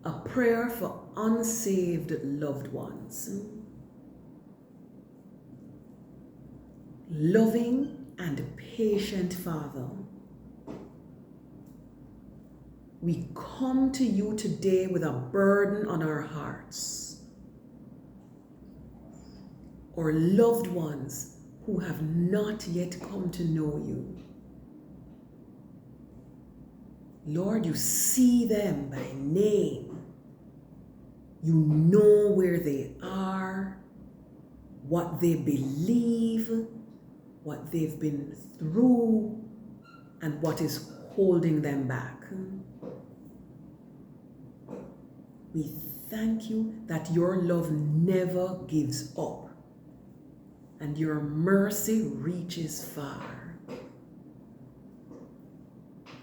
a prayer for unsaved loved ones. Loving and patient Father, we come to you today with a burden on our hearts. Or loved ones who have not yet come to know you. Lord, you see them by name. You know where they are, what they believe, what they've been through, and what is holding them back. We thank you that your love never gives up and your mercy reaches far.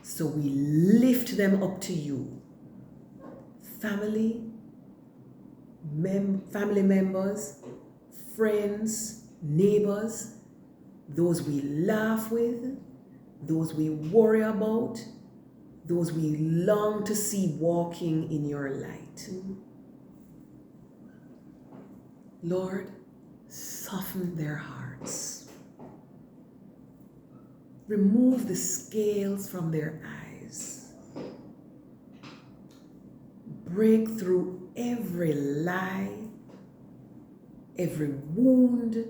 So we lift them up to you. Family members, friends, neighbors, those we laugh with, those we worry about, those we long to see walking in your light. Lord, soften their hearts. Remove the scales from their eyes. Break through every lie, every wound,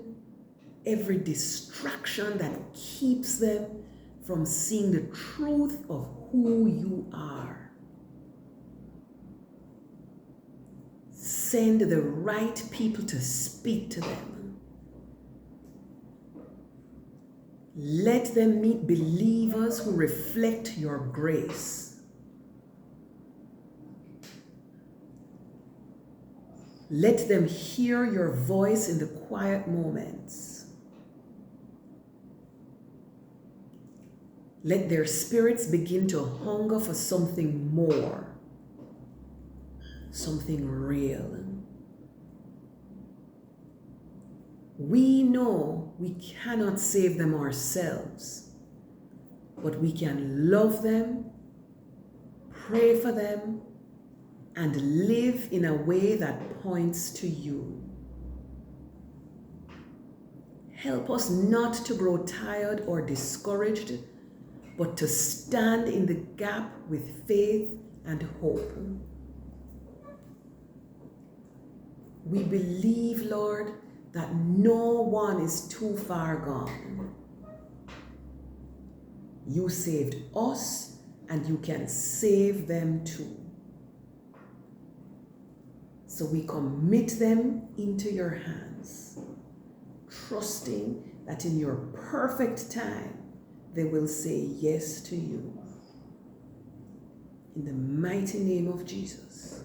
every distraction that keeps them from seeing the truth of who you are. Send the right people to speak to them. Let them meet believers who reflect your grace. Let them hear your voice in the quiet moments. Let their spirits begin to hunger for something more, something real. We know we cannot save them ourselves, but we can love them, pray for them, and live in a way that points to you. Help us not to grow tired or discouraged, but to stand in the gap with faith and hope. We believe, Lord, that no one is too far gone. You saved us, and you can save them too. So we commit them into your hands, trusting that in your perfect time, they will say yes to you. In the mighty name of Jesus.